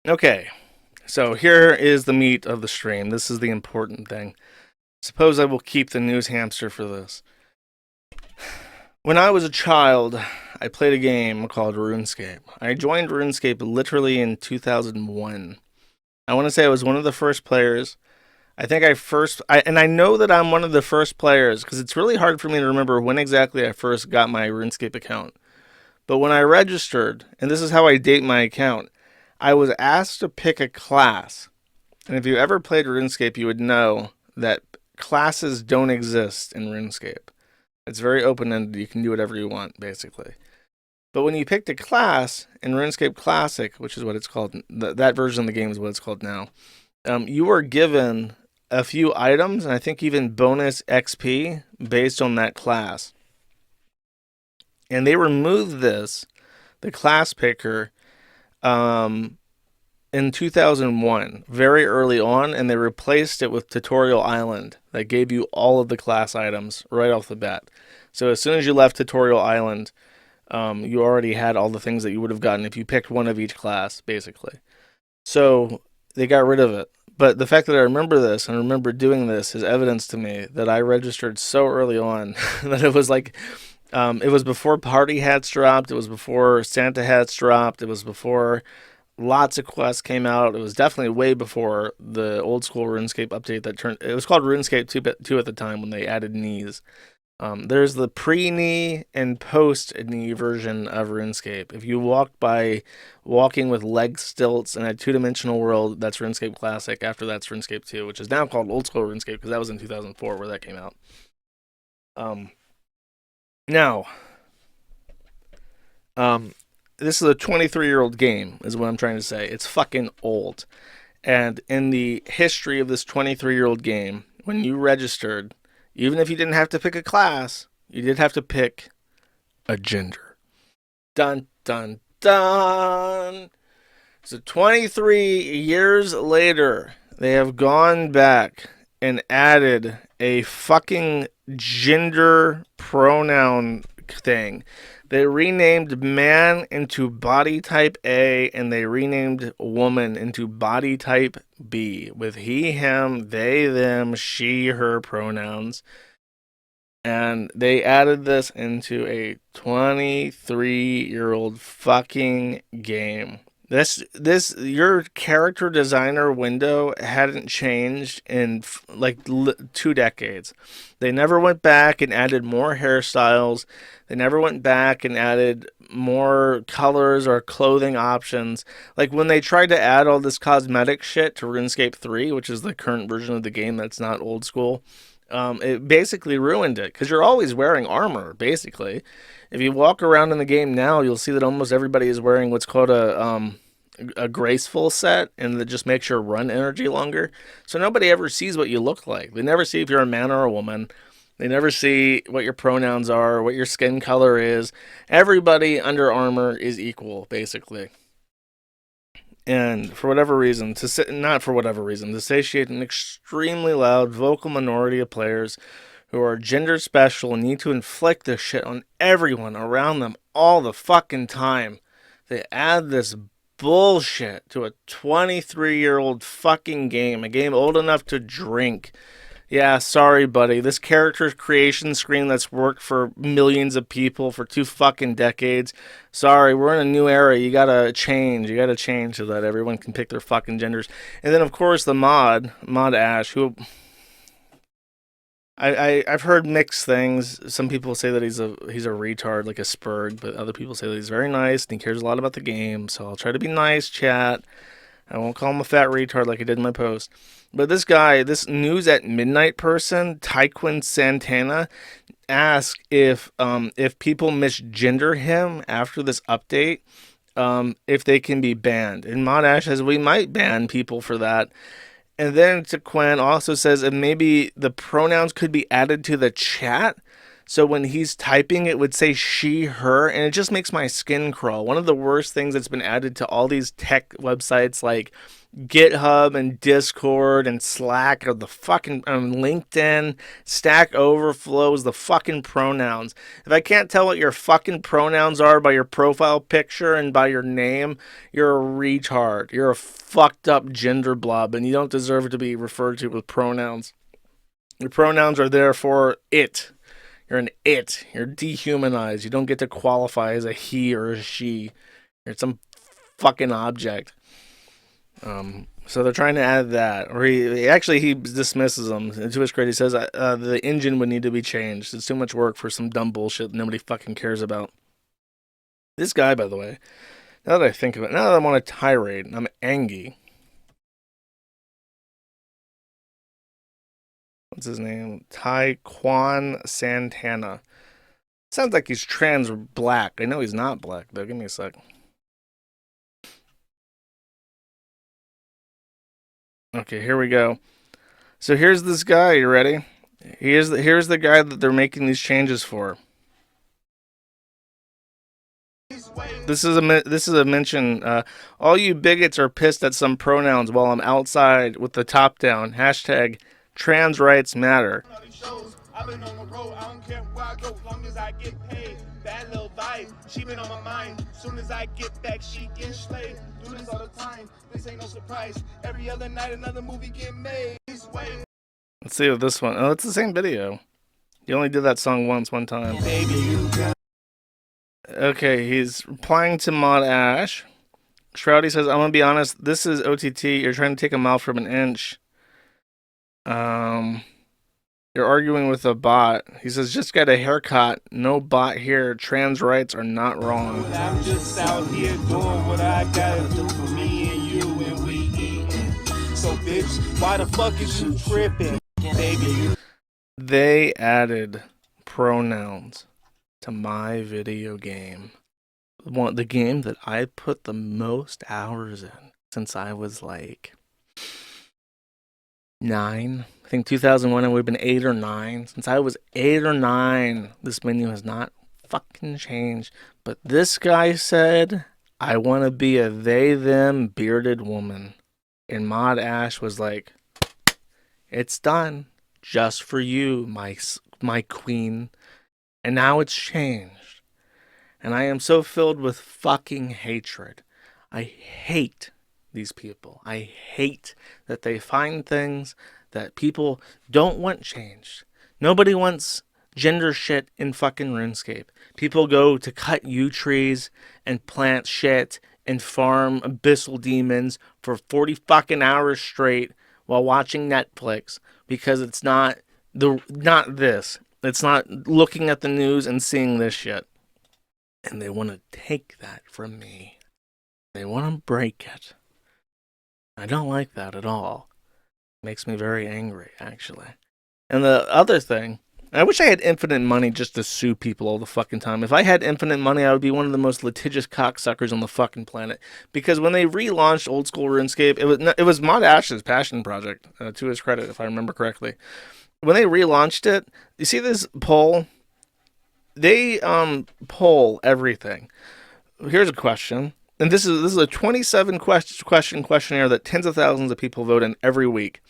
Okay, so here is the meat of the stream. This is the important thing. Suppose I will keep the news hamster for this. When I was a child, I played a game called Runescape. I joined Runescape literally in 2001. I want to say I was one of the first players. And I know that I'm one of the first players because it's really hard for me to remember when exactly I first got my RuneScape account. But when I registered, and this is how I date my account, I was asked to pick a class. And if you ever played RuneScape, you would know that classes don't exist in RuneScape. It's very open ended. You can do whatever you want, basically. But when you picked a class in RuneScape Classic, which is what it's called, that version of the game is what it's called now, you were given a few items, and I think even bonus XP based on that class. And they removed the class picker, in 2001, very early on, and they replaced it with Tutorial Island that gave you all of the class items right off the bat. So as soon as you left Tutorial Island, you already had all the things that you would have gotten if you picked one of each class, basically. So they got rid of it. But the fact that I remember this and remember doing this is evidence to me that I registered so early on that it was like, it was before party hats dropped. It was before Santa hats dropped. It was before lots of quests came out. It was definitely way before the old school RuneScape update that turned. It was called RuneScape 2 at the time when they added knees. There's the pre-knee and post-knee version of RuneScape. If you walk by walking with leg stilts in a two-dimensional world, that's RuneScape Classic. After that's RuneScape 2, which is now called Old School RuneScape because that was in 2004 where that came out. Now, this is a 23-year-old game, is what I'm trying to say. It's fucking old. And in the history of this 23-year-old game, when you registered, even if you didn't have to pick a class, you did have to pick a gender. Dun, dun, dun. So 23 years later, they have gone back and added a fucking gender pronoun thing. They renamed man into body type A, and they renamed woman into body type B, with he, him, they, them, she, her pronouns. And they added this into a 23-year-old fucking game. Your character designer window hadn't changed in like 2 decades. They never went back and added more hairstyles. They never went back and added more colors or clothing options. Like when they tried to add all this cosmetic shit to RuneScape 3, which is the current version of the game that's not old school, it basically ruined it because you're always wearing armor, basically. If you walk around in the game now, you'll see that almost everybody is wearing what's called a graceful set, and that just makes your run energy longer. So nobody ever sees what you look like. They never see if you're a man or a woman. They never see what your pronouns are, what your skin color is. Everybody under armor is equal, basically. And for whatever reason, not for whatever reason, to satiate an extremely loud vocal minority of players who are gender special and need to inflict this shit on everyone around them all the fucking time. They add this bullshit to a 23-year-old fucking game, a game old enough to drink. Yeah, sorry, buddy. This character creation screen that's worked for millions of people for 2 fucking decades. Sorry, we're in a new era. You gotta change. You gotta change so that everyone can pick their fucking genders. And then, of course, the Mod Ash, who I've heard mixed things. Some people say that he's a retard, like a spurg, but other people say that he's very nice and he cares a lot about the game. So I'll try to be nice, chat. I won't call him a fat retard like I did in my post. But this guy, this news at midnight person, Tyquin Santana, asked if people misgender him after this update, if they can be banned. And Modash says we might ban people for that. And then Tyquin also says if maybe the pronouns could be added to the chat. So when he's typing, it would say she, her, and it just makes my skin crawl. One of the worst things that's been added to all these tech websites like GitHub and Discord and Slack or the fucking LinkedIn, Stack Overflows, the fucking pronouns. If I can't tell what your fucking pronouns are by your profile picture and by your name, you're a retard. You're a fucked up gender blob and you don't deserve to be referred to with pronouns. Your pronouns are there for it. You're an it. You're dehumanized. You don't get to qualify as a he or a she. You're some fucking object. So they're trying to add that, or he dismisses them. And to his credit, he says the engine would need to be changed. It's too much work for some dumb bullshit nobody fucking cares about. This guy, by the way, now that I think of it, now that I'm on a tirade, I'm angry. What's his name? Taekwon Santana. Sounds like he's trans or black. I know he's not black, though. Give me a sec. Okay, here we go. So here's this guy. You ready? Here's the guy that they're making these changes for. This is a mention. All you bigots are pissed at some pronouns while I'm outside with the top down. Hashtag trans rights matter. I've been on the road, I don't care where I go, long as I get paid. Bad little vibe, she been on my mind. Soon as I get back, she get slayed. Do this all the time, this ain't no surprise. Every other night, another movie get made. Let's see what this one. Oh, it's the same video. You only did that song one time. Baby, you got... Okay, he's replying to Mod Ash. Shroudy says, I'm gonna be honest, this is OTT. You're trying to take a mile from an inch. You're arguing with a bot. He says, just got a haircut. No bot here. Trans rights are not wrong. I'm just out here doing what I gotta do for me and you and we eating. So, bitch, why the fuck is you tripping, baby? They added pronouns to my video game. The game that I put the most hours in since I was like 9. I think 2001 it would have been 8 or 9. Since I was 8 or 9, this menu has not fucking changed. But this guy said, I want to be a they, them, bearded woman. And Mod Ash was like, it's done. Just for you, my queen. And now it's changed. And I am so filled with fucking hatred. I hate these people. I hate that they find things that people don't want changed. Nobody wants gender shit in fucking RuneScape. People go to cut yew trees and plant shit and farm abyssal demons for 40 fucking hours straight while watching Netflix because it's not this. It's not looking at the news and seeing this shit. And they want to take that from me. They want to break it. I don't like that at all. It makes me very angry, actually. And the other thing, I wish I had infinite money just to sue people all the fucking time. If I had infinite money, I would be one of the most litigious cocksuckers on the fucking planet. Because when they relaunched old school RuneScape, it was Mod Ash's passion project, to his credit, if I remember correctly. When they relaunched it, you see this poll? They poll everything. Here's a question. And this is a 27 question questionnaire that tens of thousands of people vote in every week.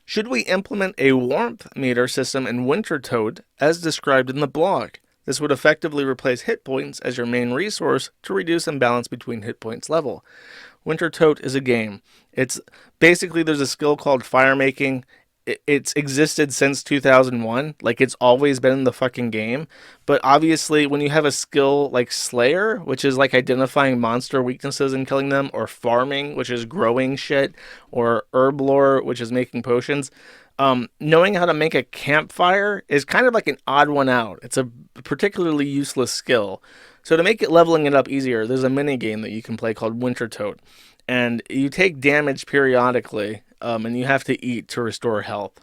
Should we implement a warmth meter system in Wintertodt as described in the blog? This would effectively replace hit points as your main resource to reduce imbalance between hit points level. Wintertodt is a game. It's basically, there's a skill called fire making. It's existed since 2001. Like, it's always been in the fucking game. But obviously, when you have a skill like Slayer, which is like identifying monster weaknesses and killing them, or farming, which is growing shit, or herb lore, which is making potions, knowing how to make a campfire is kind of like an odd one out. It's a particularly useless skill. So to make it leveling it up easier, there's a mini game that you can play called Wintertodt. And you take damage periodically, and you have to eat to restore health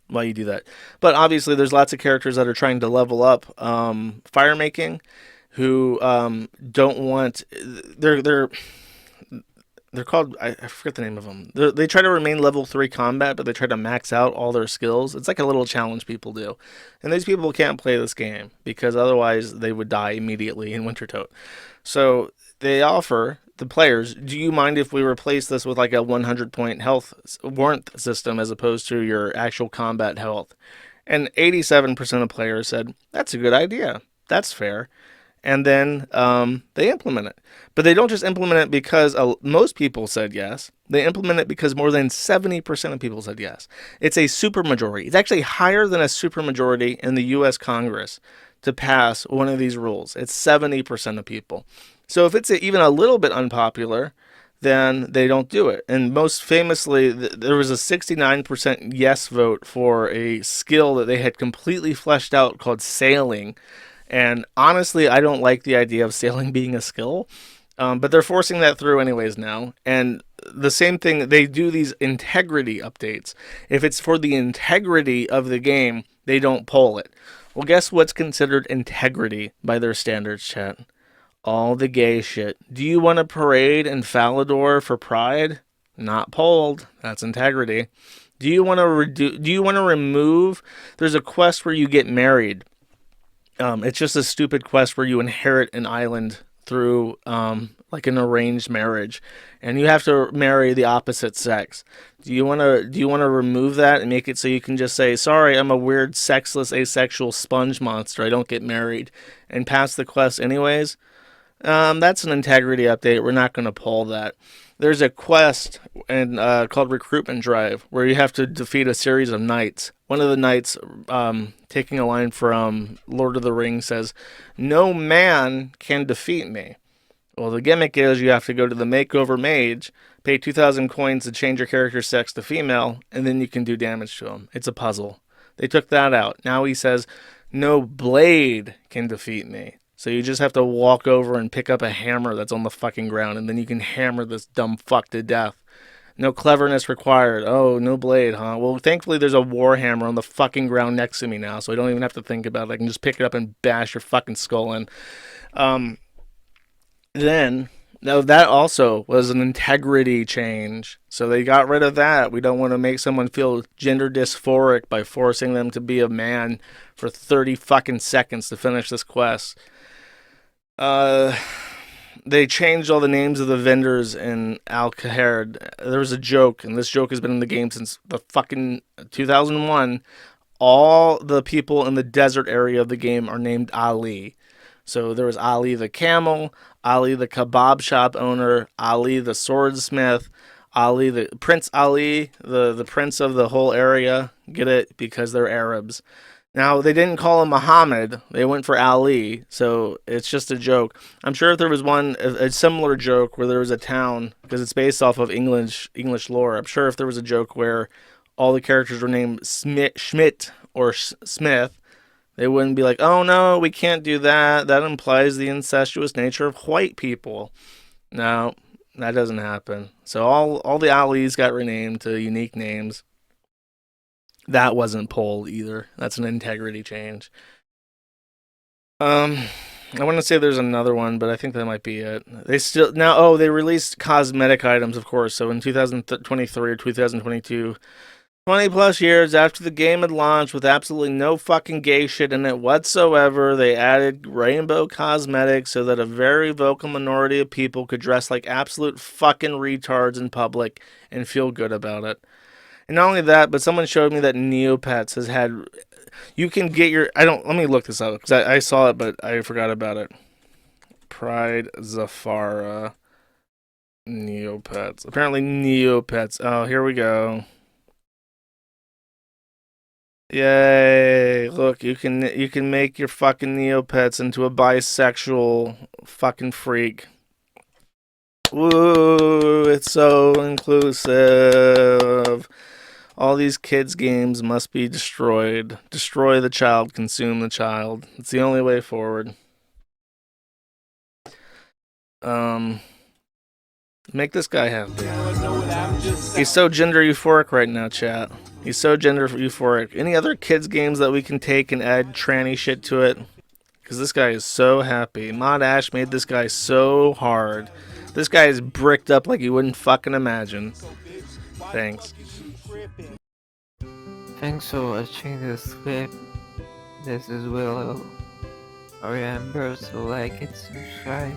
while you do that. But obviously, there's lots of characters that are trying to level up fire making, who don't want... they're called, I forget the name of them. They try to remain level 3 combat, but they try to max out all their skills. It's like a little challenge people do. And these people can't play this game because otherwise they would die immediately in Wintertodt. So they offer the players, do you mind if we replace this with like a 100 point health warmth system as opposed to your actual combat health? And 87% of players said, that's a good idea. That's fair. And then they implement it. But they don't just implement it because most people said yes. They implement it because more than 70% of people said yes. It's a supermajority. It's actually higher than a supermajority in the U.S. Congress to pass one of these rules. It's 70% of people. So if it's even a little bit unpopular, then they don't do it. And most famously, there was a 69% yes vote for a skill that they had completely fleshed out called sailing. And honestly, I don't like the idea of sailing being a skill, but they're forcing that through anyways now. And the same thing, they do these integrity updates. If it's for the integrity of the game, they don't poll it. Well, guess what's considered integrity by their standards, chat? All the gay shit. Do you want a parade in Falador for Pride? Not polled. That's integrity. Do you want to Do you want to remove? There's a quest where you get married. It's just a stupid quest where you inherit an island through like an arranged marriage, and you have to marry the opposite sex. Do you want to remove that and make it so you can just say, sorry, I'm a weird, sexless, asexual sponge monster. I don't get married, and pass the quest anyways? That's an integrity update. We're not going to pull that. There's a quest called Recruitment Drive where you have to defeat a series of knights. One of the knights, taking a line from Lord of the Rings, says, "No man can defeat me." Well, the gimmick is you have to go to the Makeover Mage, pay 2,000 coins to change your character's sex to female, and then you can do damage to him. It's a puzzle. They took that out. Now he says, "No blade can defeat me." So you just have to walk over and pick up a hammer that's on the fucking ground, and then you can hammer this dumb fuck to death. No cleverness required. Oh, no blade, huh? Well, thankfully there's a war hammer on the fucking ground next to me now, so I don't even have to think about it. I can just pick it up and bash your fucking skull in. Then, now that also was an integrity change. So they got rid of that. We don't want to make someone feel gender dysphoric by forcing them to be a man for 30 fucking seconds to finish this quest. Uh, they changed all the names of the vendors in Al-Kaherd. There was a joke, and this joke has been in the game since the fucking 2001. All the people in the desert area of the game are named Ali. So there was Ali the camel, Ali the kebab shop owner, Ali the swordsmith, Ali the Prince Ali, the prince of the whole area. Get it? Because they're Arabs. Now, they didn't call him Muhammad. They went for Ali, so it's just a joke. I'm sure if there was a similar joke where there was a town, because it's based off of English lore, I'm sure if there was a joke where all the characters were named Schmidt or Smith, they wouldn't be like, oh no, we can't do that. That implies the incestuous nature of white people. No, that doesn't happen. So all the Alis got renamed to unique names. That wasn't polled either. That's an integrity change. I want to say there's another one, but I think that might be it. They released cosmetic items, of course. So in 2023 or 2022, 20 plus years after the game had launched with absolutely no fucking gay shit in it whatsoever, they added rainbow cosmetics so that a very vocal minority of people could dress like absolute fucking retards in public and feel good about it. And not only that, but someone showed me that Neopets has had. You can get your. Let me look this up because I saw it, but I forgot about it. Pride Zafara Neopets. Apparently, Neopets. Oh, here we go. Yay! Look, you can make your fucking Neopets into a bisexual fucking freak. Woo! It's so inclusive. All these kids' games must be destroyed. Destroy the child, consume the child. It's the only way forward. Make this guy happy. He's so gender euphoric right now, chat. He's so gender euphoric. Any other kids' games that we can take and add tranny shit to it? Because this guy is so happy. Mod Ash made this guy so hard. This guy is bricked up like you wouldn't fucking imagine. Thanks. Thanks for watching this clip. This is Willow. Remember to like it, subscribe,